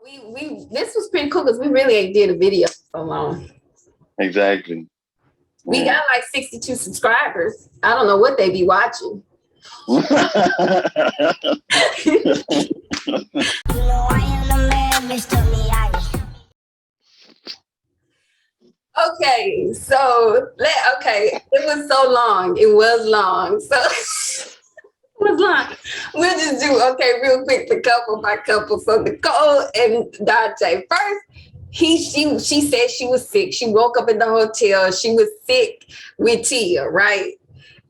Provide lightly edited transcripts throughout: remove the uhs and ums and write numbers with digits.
we this was pretty cool because we really ain't did a video for so long. Exactly. We got like 62 subscribers. I don't know what they be watching. Okay, so it was so long. It was long. So it was long. We'll just do real quick, the couple by couple. So Nicole and Dante. First, she said she was sick. She woke up in the hotel. She was sick with Tia, right?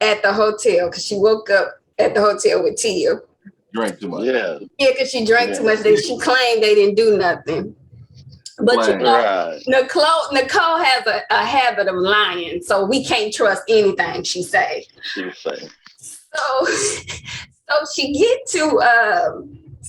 At the hotel, because she woke up at the hotel with Tia. Drank too much. Yeah. Yeah, because she drank too much. She claimed they didn't do nothing. But you know, Nicole has a habit of lying, so we can't trust anything she say. She say. So she get to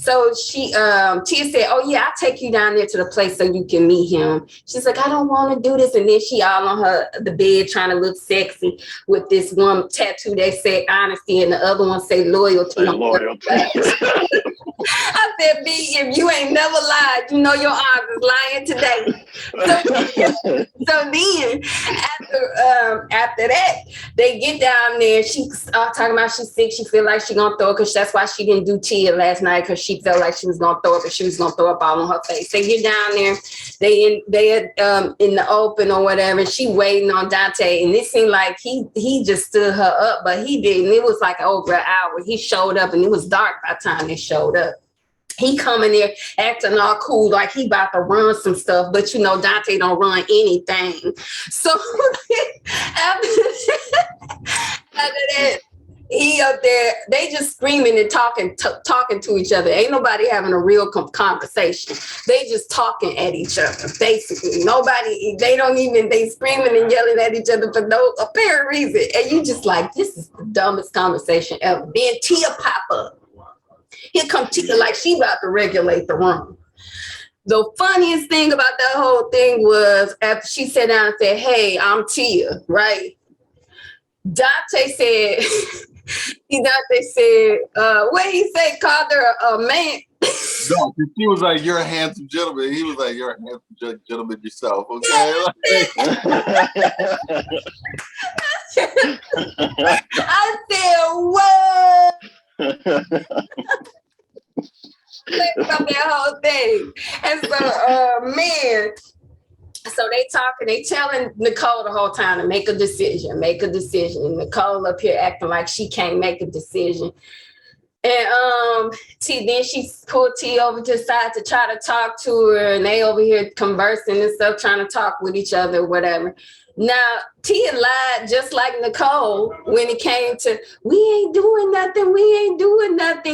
Tia said, "Oh yeah, I'll take you down there to the place so you can meet him." She's like, "I don't want to do this," and then she all on the bed trying to look sexy with this one tattoo. They say honesty, and the other one say loyalty. Loyalty. I said, B, if you ain't never lied, you know your arms is lying today. So then after that, they get down there. She talking about she's sick. She feel like she gonna throw it because that's why she didn't do Tia last night, because she felt like she was gonna throw it, because she was gonna throw up all on her face. They get down there. They in the open or whatever. She waiting on Dante, and it seemed like he just stood her up, but he didn't. It was like over an hour. He showed up, and it was dark by the time they showed up. He coming there acting all cool, like he about to run some stuff, but you know Dante don't run anything. So after that, he up there, they just screaming and talking to each other. Ain't nobody having a real conversation. They just talking at each other, basically. They screaming and yelling at each other for no apparent reason. And you just like, this is the dumbest conversation ever. Then Tia pop up. Here come Tia like she about to regulate the room. The funniest thing about that whole thing was after she sat down and said, "Hey, I'm Tia," right? Dante said, what he say, called her a man. No, she was like, "You're a handsome gentleman." He was like, "You're a handsome gentleman yourself." Okay. I said, "What?" About that whole thing. And so they talking, they telling Nicole the whole time to make a decision. And Nicole up here acting like she can't make a decision. And then she pulled T over to the side to try to talk to her, and they over here conversing and stuff, trying to talk with each other, whatever. Now, Tia lied just like Nicole when it came to, we ain't doing nothing.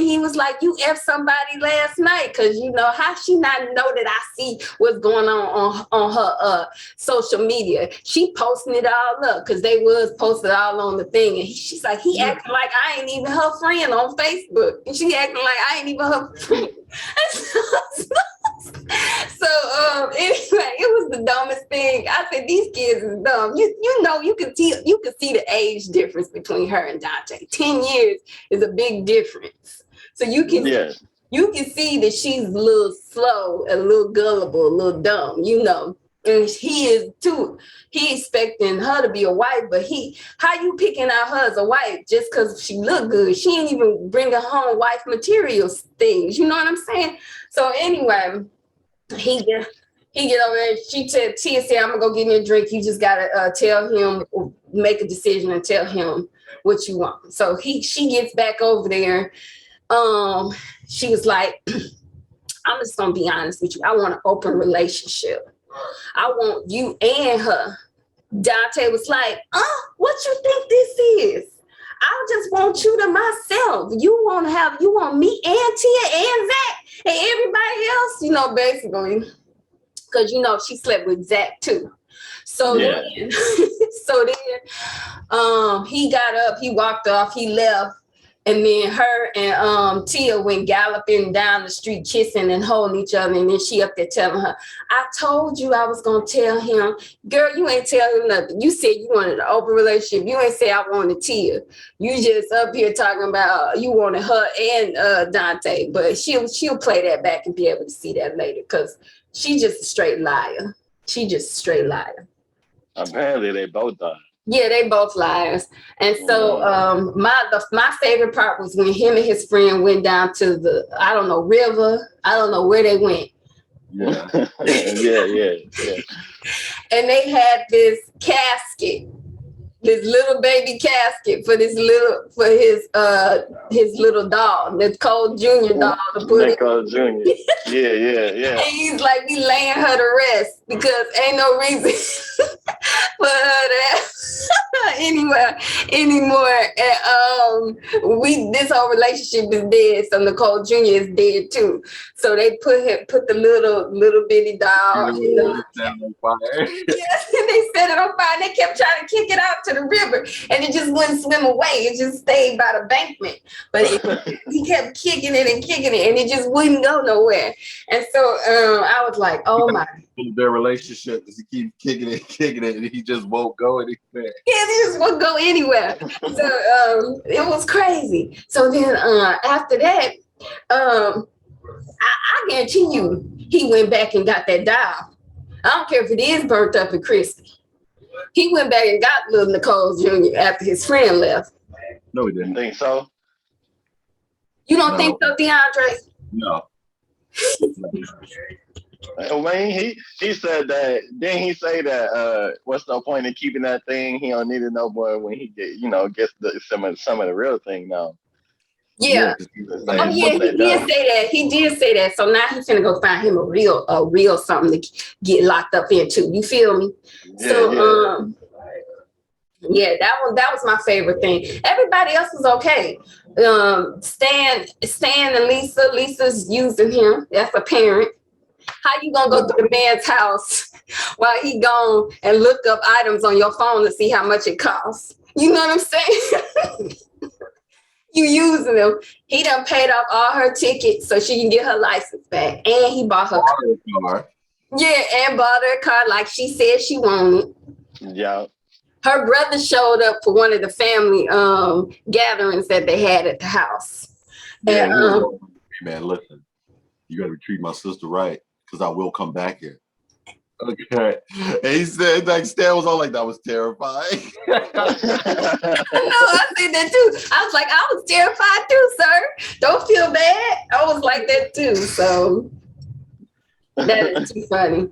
He was like, you F somebody last night, because you know, how she not know that I see what's going on her social media. She posting it all up because they was posted all on the thing. And she's like, he acting like I ain't even her friend on Facebook. And she acting like I ain't even her friend. So anyway, it was the dumbest thing. I said, these kids is dumb. You know, you can see the age difference between her and Dante. 10 years is a big difference. So you can see that she's a little slow, a little gullible, a little dumb, you know. And he is too. He expecting her to be a wife, but how you picking out her as a wife just because she look good? She ain't even bringing home wife materials things. You know what I'm saying? So anyway, he get over there. Tia said, "I'm gonna go get me a drink. You just gotta tell him, make a decision and tell him what you want." So she gets back over there. She was like, "I'm just gonna be honest with you. I want an open relationship. I want you and her." Dante was like, what you think this is? I just want you to myself. You want me and Tia and Zach and everybody else, you know, basically. Because, you know, she slept with Zach too. So then he got up, he walked off, he left. And then her and Tia went galloping down the street, kissing and holding each other. And then she up there telling her, I told you I was going to tell him. Girl, you ain't tell him nothing. You said you wanted an open relationship. You ain't say I wanted Tia. You just up here talking about you wanted her and Dante. But she'll play that back and be able to see that later because she's just a straight liar. She just a straight liar. Apparently, they both died. Yeah, they both liars. And so my favorite part was when him and his friend went down to the, I don't know, river. I don't know where they went. Yeah. yeah. And they had this casket, this little baby casket for his little doll, this Cole Jr. doll to put it. Cole Jr. Yeah. And he's like, we laying her to rest because ain't no reason for her to anymore. And this whole relationship is dead. So Nicole Jr. is dead too. So they put the little bitty doll in the yes, and they set it on fire. And they kept trying to kick it out to the river, and it just wouldn't swim away. It just stayed by the bankment. But he kept kicking it, and it just wouldn't go nowhere. And so I was like, oh my. Their relationship is he keep kicking it, and he just won't go anywhere. Yeah, he just won't go anywhere. So it was crazy. So then after that, I guarantee you, he went back and got that doll. I don't care if it is burnt up and crispy. He went back and got little Nicole Jr. after his friend left. No, he didn't. Think so? You don't think so, DeAndre? No. When he said that, didn't he say that what's the point in keeping that thing? He don't need it no more when he gets some of the real thing now. Yeah. Oh yeah, he did say that. So now he's gonna go find him a real something to get locked up into. You feel me? Yeah, that was my favorite thing. Everybody else was okay. Stan and Lisa's using him. That's apparent. How you gonna go to the man's house while he gone and look up items on your phone to see how much it costs? You know what I'm saying? You using them. He done paid off all her tickets so she can get her license back. And he bought her car. Yeah, and bought her a car like she said she wanted. Yeah. Her brother showed up for one of the family gatherings that they had at the house. Yeah, and, man, listen, you gotta treat my sister right, because I will come back here. Okay. And he said, like, Stan was all like, that was terrifying. I know, I said that too. I was like, I was terrified too, sir. Don't feel bad. I was like that too. So that is too funny.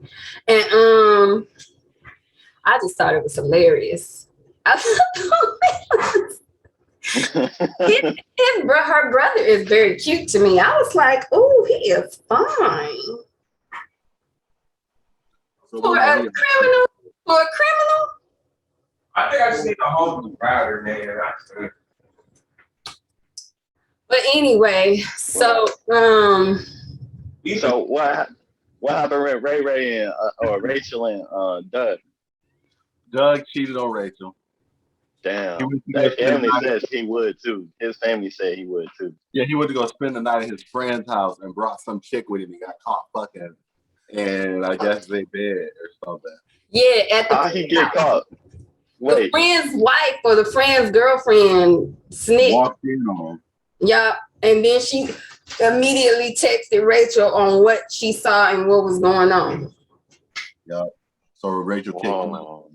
And I just thought it was hilarious. Her brother is very cute to me. I was like, oh, he is fine. For a criminal? I think I just need to hold the router, man. But anyway, so so what happened with Ray and or Rachel and Doug? Doug cheated on Rachel. Damn. His family says he would too. His family said he would too. Yeah, he went to go spend the night at his friend's house and brought some chick with him. He got caught fucking. And I guess they bed or something. Yeah, at the how he get caught? Wait. The friend's wife or the friend's girlfriend snitched. Walked in on him. Yeah, and then she immediately texted Rachel on what she saw and what was going on. Yeah. So Rachel kicked him out.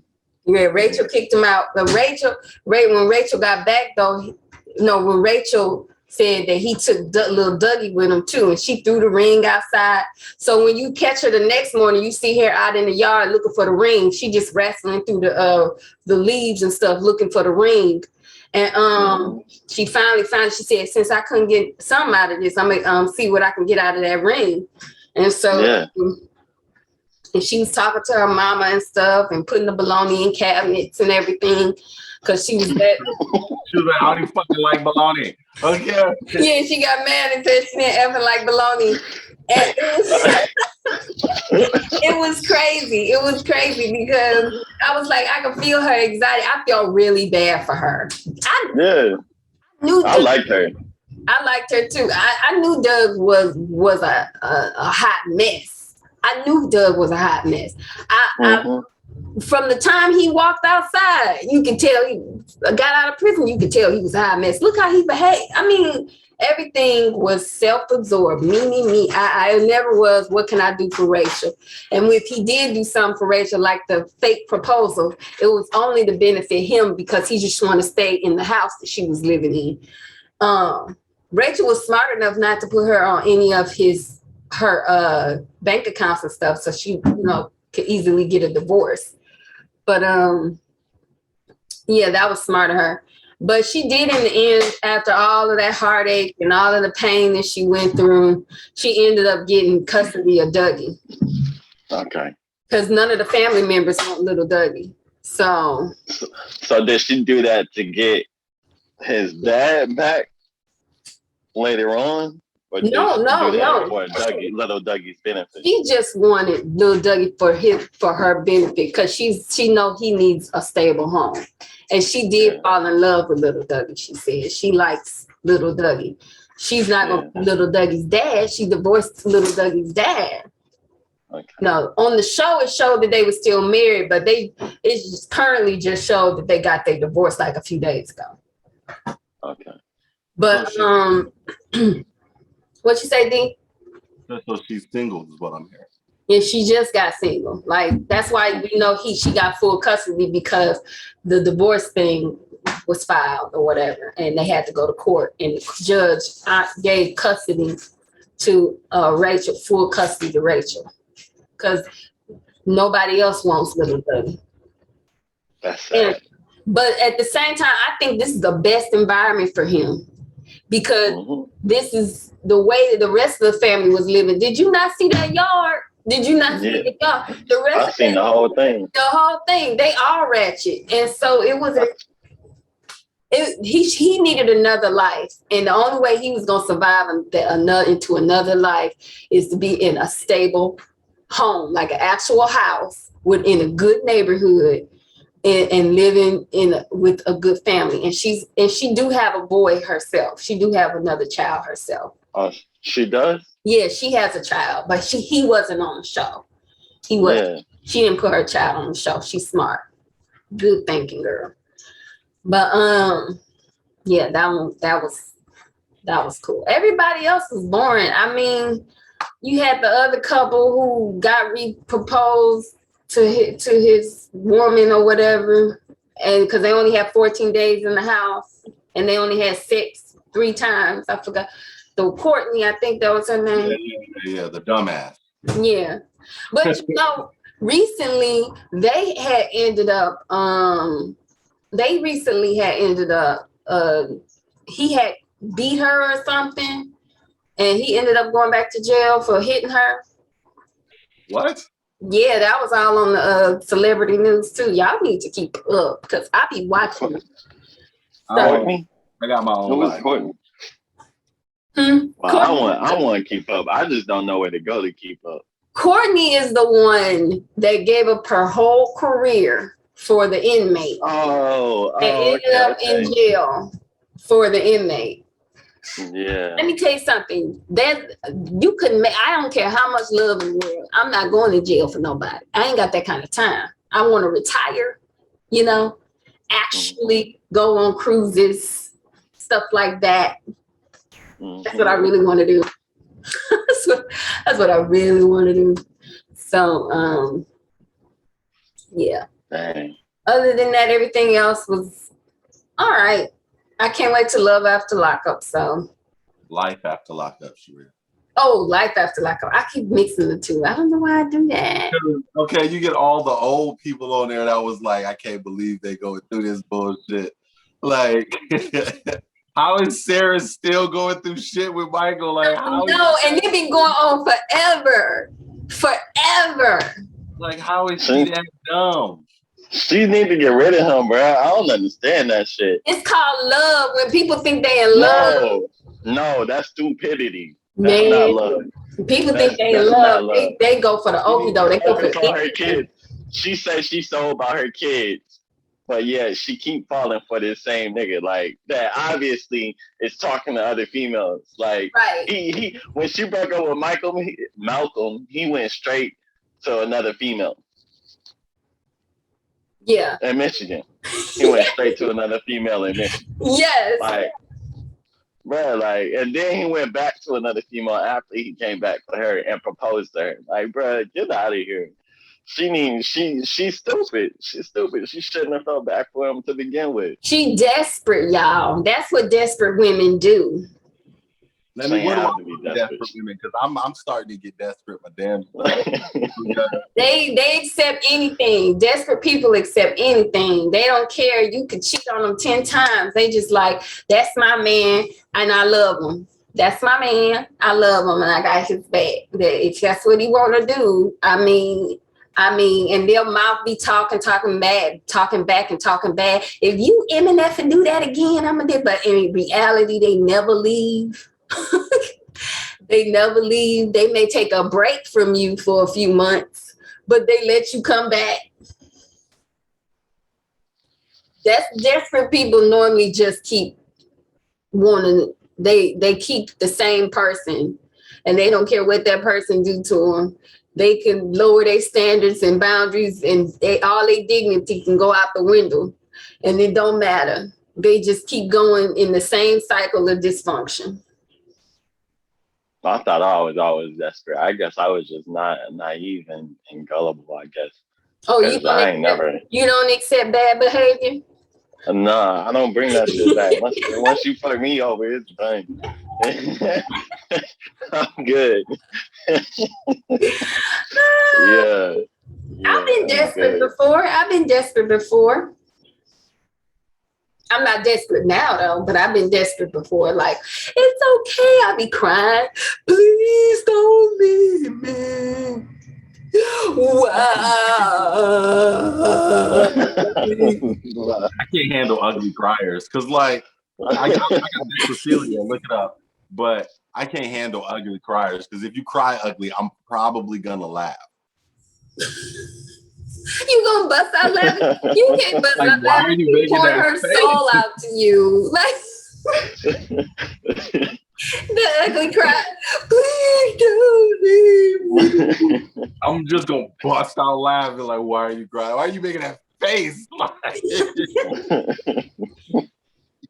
Yeah, Rachel kicked him out. But when Rachel got back though, when Rachel said that he took little Dougie with him too, and she threw the ring outside. So when you catch her the next morning, you see her out in the yard looking for the ring. She just wrestling through the leaves and stuff looking for the ring. And she finally found it. She said, since I couldn't get something out of this, I'm gonna see what I can get out of that ring. And so and she was talking to her mama and stuff and putting the bologna in cabinets and everything. Cause she was that. She was like, I don't fucking like bologna. Okay. Yeah, she got mad and said she didn't ever like bologna. And it was crazy. It was crazy because I was like, I could feel her anxiety. I felt really bad for her. I knew I liked her. I liked her too. I knew Doug was a hot mess. I knew Doug was a hot mess. From the time he walked outside, you could tell he got out of prison. You could tell he was a hot mess. Look how he behaved. I mean, everything was self-absorbed. Me. I never was. What can I do for Rachel? And if he did do something for Rachel, like the fake proposal, it was only to benefit him because he just wanted to stay in the house that she was living in. Rachel was smart enough not to put her on any of her bank accounts and stuff, so she, could easily get a divorce. But yeah, that was smart of her. But she did in the end, after all of that heartache and all of the pain that she went through, she ended up getting custody of Dougie. Okay. Because none of the family members want little Dougie. So did she do that to get his dad back later on? Or no. For little Dougie's benefit. She just wanted little Dougie for her benefit because she know he needs a stable home, and she did fall in love with little Dougie. She said she likes little Dougie. She's not gonna be little Dougie's dad. She divorced little Dougie's dad. Okay. No, on the show it showed that they were still married, but it currently just showed that they got their divorce like a few days ago. Okay. But what you say, D? So she's single is what I'm hearing. Yeah, she just got single. Like, that's why she got full custody, because the divorce thing was filed or whatever, and they had to go to court, and the judge gave custody to Rachel, full custody to Rachel, because nobody else wants little Dougie. That's sad. But at the same time, I think this is the best environment for him, because this is the way that the rest of the family was living. Did you not see that yard? Did you not see the yard? The rest I've seen the whole thing. The whole thing. They all ratchet. And so it was he needed another life. And the only way he was gonna survive into another life is to be in a stable home, like an actual house in a good neighborhood. And living with a good family, and she do have a boy herself. She do have another child herself. Oh, she does? Yeah, she has a child, but he wasn't on the show. He was. Yeah. She didn't put her child on the show. She's smart, good thinking girl. But yeah, that was cool. Everybody else was boring. I mean, you had the other couple who got proposed to his woman or whatever, and because they only had 14 days in the house, and they only had sex 3 times. I forgot. The Courtney, I think that was her name. Yeah, the dumbass. Yeah, but recently they had ended up. He had beat her or something, and he ended up going back to jail for hitting her. What? Yeah, that was all on the celebrity news too. Y'all need to keep up, because I be watching. I got my own life. Well, I want to keep up. I just don't know where to go to keep up. Courtney is the one that gave up her whole career for the inmate. And ended up in jail for the inmate. Yeah. Let me tell you something. That you couldn't make. I don't care how much love in the world. I'm not going to jail for nobody. I ain't got that kind of time. I want to retire. Actually go on cruises, stuff like that. That's what I really want to do. That's what I really want to do. So, yeah. Dang. Other than that, everything else was all right. I can't wait to Love After Lockup. So, Life After Lockup, Sharia. Oh, Life After Lockup. I keep mixing the two. I don't know why I do that. Okay, you get all the old people on there that was like, I can't believe they going through this bullshit. Like, how is Sarah still going through shit with Michael? Like, how? No, and it's been going on forever. Like, how is she that dumb? She need to get rid of him, bro. I don't understand that shit. It's called love. When people think they in love. No, that's stupidity. That's not love. People think they in love. They go for the okie doke. They go for her kids. She said she's so about her kids. but yeah, she keep falling for this same nigga. Like that obviously is talking to other females. Like Right. he when she broke up with Malcolm, he went straight to another female. Yeah. In Michigan. He went straight to another female in Michigan. Yes. Like, bro, like, and then he went back to another female after he came back to her and proposed to her. Like, bro, get out of here. She's stupid. She's stupid. She shouldn't have felt bad for him to begin with. She desperate, y'all. That's what desperate women do. Let me what do I desperate women? Because I'm starting to get desperate, my damn self. They accept anything. Desperate people accept anything. They don't care. You could cheat on them 10 times. They just like, that's my man and I love him. That's my man. I love him and I got his back. If that's what he want to do, I mean, and their mouth be talking bad, talking back and talking bad. If you MNF and do that again, I'm gonna do. But in reality, they never leave. They never leave. They may take a break from you for a few months, but they let you come back. That's desperate people normally just keep wanting. They keep the same person, and they don't care what that person do to them. They can lower their standards and boundaries, and all their dignity can go out the window, and it don't matter. They just keep going in the same cycle of dysfunction. I thought I was always desperate. I guess I was just not naive and gullible, I guess. Oh, you don't accept bad behavior? Nah, I don't bring that shit back. Once you fuck me over, it's done. I'm good. Yeah. I've been desperate before. I'm not desperate now though, but I've been desperate before. Like, it's okay. I'll be crying. Please don't leave me. Wow. I can't handle ugly criers because, like, I got Cecilia, look it up, but I can't handle ugly criers because if you cry ugly, I'm probably gonna laugh. You gonna bust out laughing? You can't bust out laughing. She poured her soul out to you. Like the ugly cry. Please don't leave me. I'm just gonna bust out laughing. Like, why are you crying? Why are you making that face?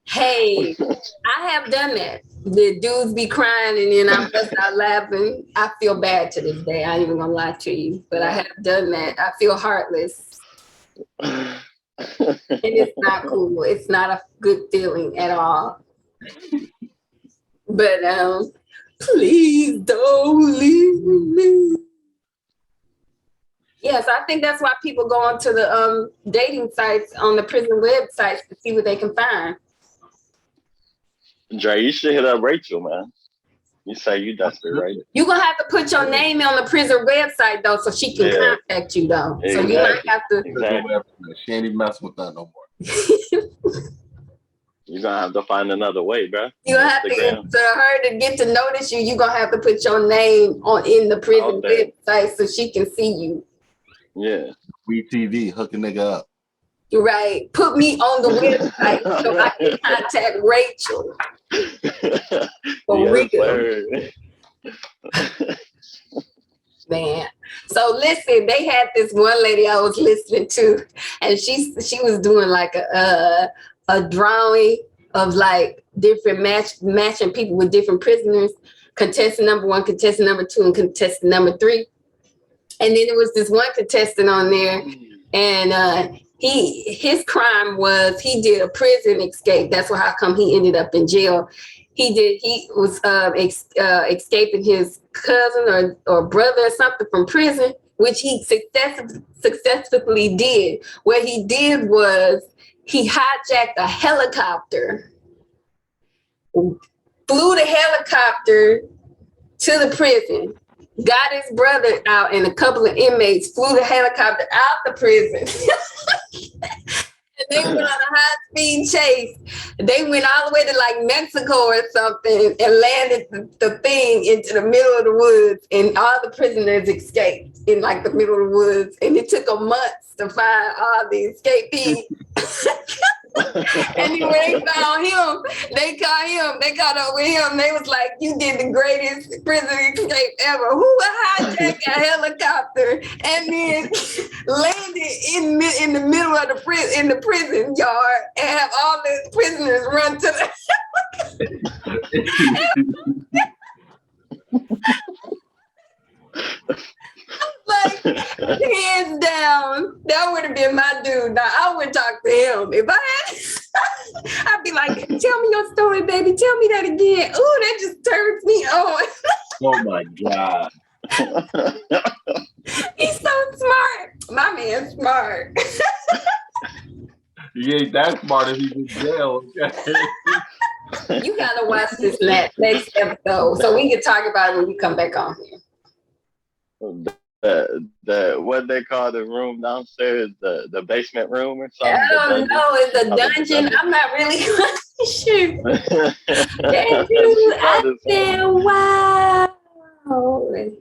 Hey, I have done that. The dudes be crying and then I bust out laughing. I feel bad to this day. I ain't even gonna lie to you, but I have done that. I feel heartless. And it's not cool. It's not a good feeling at all. But please don't leave me. Yes, I think that's why people go onto the dating sites on the prison websites to see what they can find. Dre, you should hit up Rachel, man. You say you desperate, right? You're going to have to put your name on the prison website, though, so she can contact you, though. Exactly. So you might have to... Exactly. She ain't even messing with that no more. You're going to have to find another way, bro. You're going to have to, for her to get to notice you, you're going to have to put your name in the prison website so she can see you. Yeah. weTV, hook a nigga up. Right. Put me on the website so I can contact Rachel. For real. Man. So listen, they had this one lady I was listening to, and she was doing like a drawing of like different matching people with different prisoners, contestant number 1, contestant number 2, and contestant number 3. And then there was this one contestant on there, and his crime was he did a prison escape. That's how come he ended up in jail. He was escaping his cousin or brother or something from prison, which he successfully did. What he did was he hijacked a helicopter, flew the helicopter to the prison, got his brother out and a couple of inmates, flew the helicopter out the prison. And They went on a high-speed chase. They went all the way to like Mexico or something and landed the thing into the middle of the woods, and all the prisoners escaped in like the middle of the woods. And it took them months to find all the escapees. And then when they found him, they caught up with him. They was like, "You did the greatest prison escape ever. Who would hijack a helicopter and then landed in the middle of the prison yard and have all the prisoners run to the like, hands down, that would have been my dude. Now, I would talk to him. If I had, I'd be like, tell me your story, baby. Tell me that again. Ooh, that just turns me on. Oh, my God. He's so smart. My man's smart. He ain't that smart if he's in jail. You got to watch this next episode so we can talk about it when we come back on here. The what they call the room downstairs, the basement room or something. I don't know. It's a dungeon. I'm not really sure. That dude, I said, wow.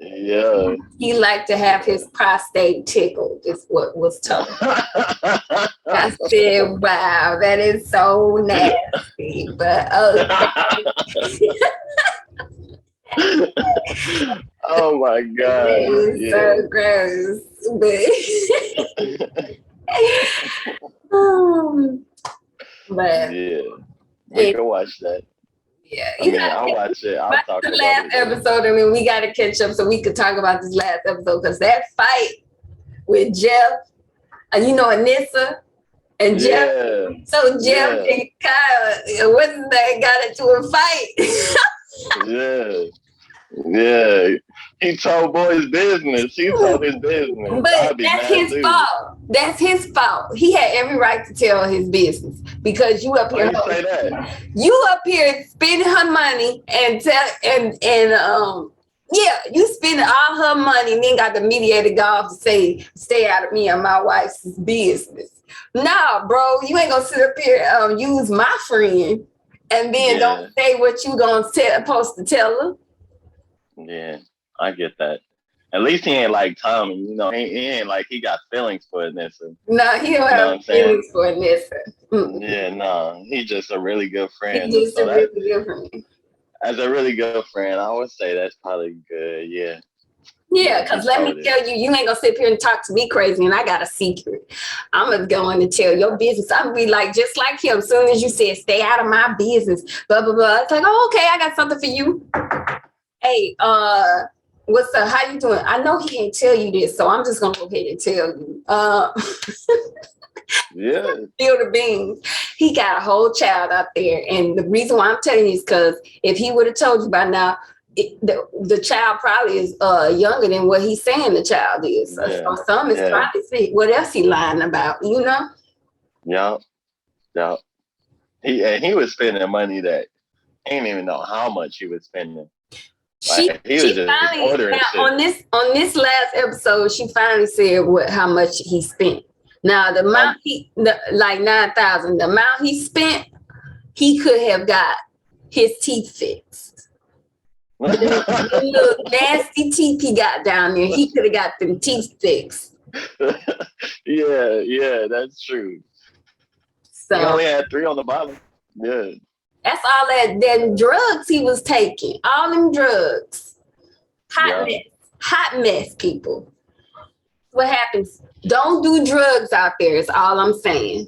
Yeah. He liked to have his prostate tickled, is what was told. I said, wow, that is so nasty. But oh my God. It was so gross. But yeah, we can watch that. Yeah, I'll watch it. I'll talk the about last it. episode. I mean, we got to catch up so we could talk about this last episode because that fight with Jeff, and Anissa and Jeff. Yeah. So Jeff and Kyle, what's that? Got into a fight. Yeah. He told boys business. He told his business. But that's his fault. That's his fault. He had every right to tell his business because you up here. Why you say that? You up here spending her money and you spending all her money and then got the mediator go off to say, stay out of me and my wife's business. Nah, bro, you ain't gonna sit up here use my friend and then don't say what you supposed to tell her. Yeah, I get that. At least he ain't like Tommy, he ain't like he got feelings for Anissa. No, he don't have feelings for Anissa. Yeah, no, he's just a really good friend. He's just a really good friend. As a really good friend, I would say that's probably good, yeah. Yeah, because let me tell you, you ain't gonna sit up here and talk to me crazy and I got a secret. I'm gonna go in and tell your business. I'm gonna be like, just like him, as soon as you said, stay out of my business, blah, blah, blah. It's like, oh, okay, I got something for you. Hey, what's up? How you doing? I know he can't tell you this, so I'm just gonna go ahead and tell you. Yeah. Spill the beans. He got a whole child out there, and the reason why I'm telling you is because if he would have told you by now, the child probably is younger than what he's saying the child is. So some is probably see what else he lying about, Yeah. He was spending money that he didn't even know how much he was spending. He was just ordering shit. On this last episode, she finally said how much he spent. Now the amount like $9,000. The amount he spent, he could have got his teeth fixed. The little nasty teeth he got down there, he could have got them teeth fixed. Yeah, that's true. So he only had 3 on the bottom. Yeah. That's all that drugs he was taking. All them drugs. Hot mess, people. What happens? Don't do drugs out there is all I'm saying.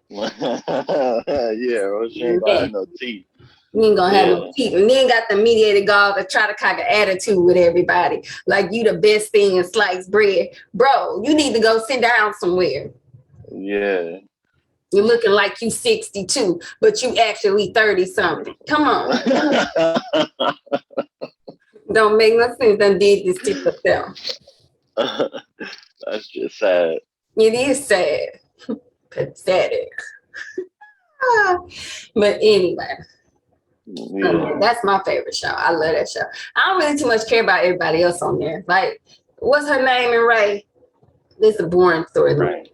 Yeah, well, she ain't gonna have no teeth. You ain't gonna have no teeth. And then got the mediator go to try to cock an attitude with everybody. Like you the best thing in sliced bread. Bro, you need to go sit down somewhere. Yeah. You're looking like you 62, but you actually 30-something. Come on. Don't make no sense. Done did this to yourself. That's just sad. It is sad. Pathetic. But anyway. That's my favorite show. I love that show. I don't really too much care about everybody else on there. Like, what's her name in Ray? This is a boring story. Right.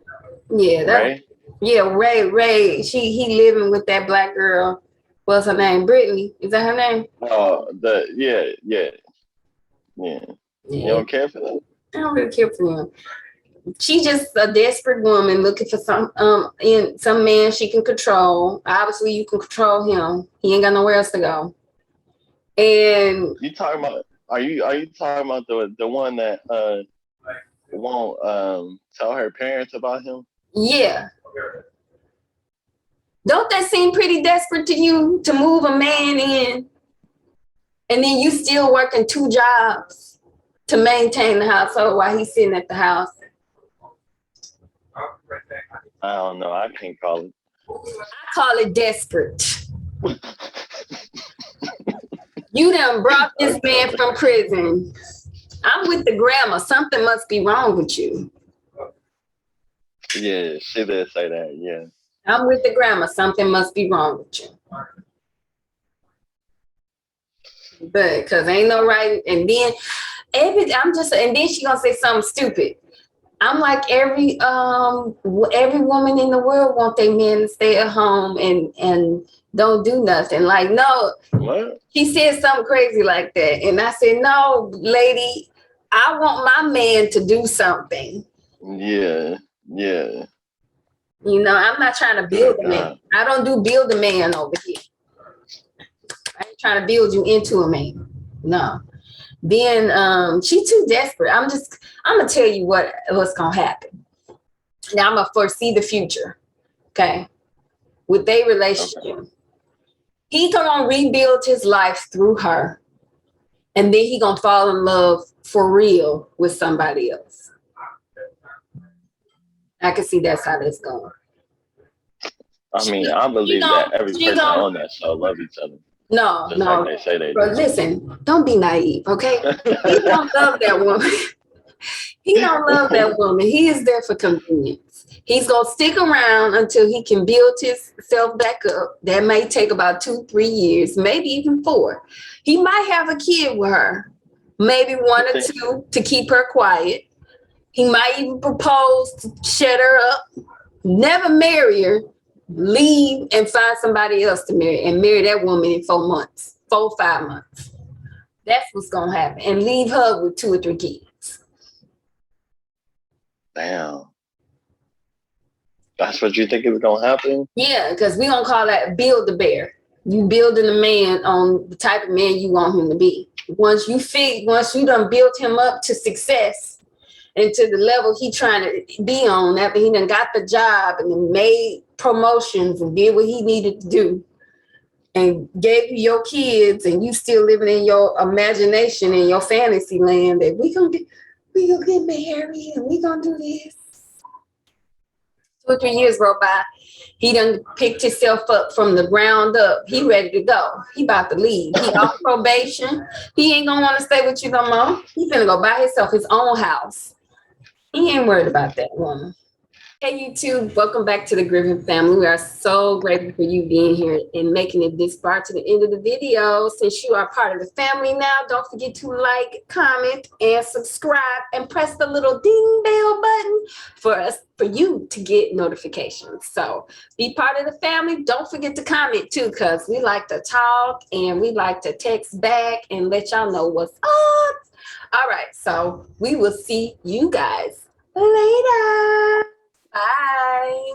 Yeah, Yeah, Ray. He living with that black girl. What's her name? Brittany. Is that her name? Oh, yeah. You Yeah. don't care for that? I don't really care for him. She's just a desperate woman looking for some man she can control. Obviously, you can control him. He ain't got nowhere else to go. And You talking about? Are you talking about the one that won't tell her parents about him? yeah, don't that seem pretty desperate to you to move a man in, and then you still working 2 jobs to maintain the household while he's sitting at the house? I don't know. I can't call it. I call it desperate. You done brought this man from prison. I'm with the grandma. Something must be wrong with you. Yeah, she did say that. Yeah. I'm with the grandma. Something must be wrong with you. But because ain't no right. And then and then she gonna say something stupid. I'm like every woman in the world want their men to stay at home and don't do nothing. Like, no, What? he said something crazy like that. And I said, no, lady, I want my man to do something. Yeah. You know, I'm not trying to build a man. I don't do build a man over here. I ain't trying to build you into a man. No. Then she too desperate. I'm gonna tell you what's gonna happen. Now I'm gonna foresee the future. Okay. With their relationship. Okay. He gonna rebuild his life through her. And then he gonna fall in love for real with somebody else. I can see that's how that's going. I mean, I believe that every person on that show love each other. No. Like they say they do. Listen, don't be naive, okay? He don't love that woman. He don't love that woman. He is there for convenience. He's gonna stick around until he can build himself back up. That may take about 2-3 years, maybe even 4. He might have a kid with her, maybe 1 or 2 to keep her quiet. He might even propose to shut her up, never marry her, leave and find somebody else to marry and marry that woman in 4 months, 4 or 5 months. That's what's going to happen. And leave her with 2 or 3 kids. Damn. That's what you think is going to happen? Yeah, because we don't call that build a bear. You building a man on the type of man you want him to be. Once you done built him up to success, and to the level he trying to be on after he done got the job and made promotions and did what he needed to do and gave you your kids and you still living in your imagination and your fantasy land that we gonna get married and we gonna do this. 2 or 3 years roll by. He done picked himself up from the ground up. He ready to go. He about to leave. He off probation. He ain't gonna want to stay with you no more. He finna go buy himself his own house. He ain't worried about that woman. Hey, YouTube, welcome back to the Griffin family. We are so grateful for you being here and making it this far to the end of the video. Since you are part of the family now, don't forget to like, comment, and subscribe, and press the little ding bell button for you to get notifications. So be part of the family. Don't forget to comment too, because we like to talk and we like to text back and let y'all know what's up. All right, so we will see you guys later. Bye.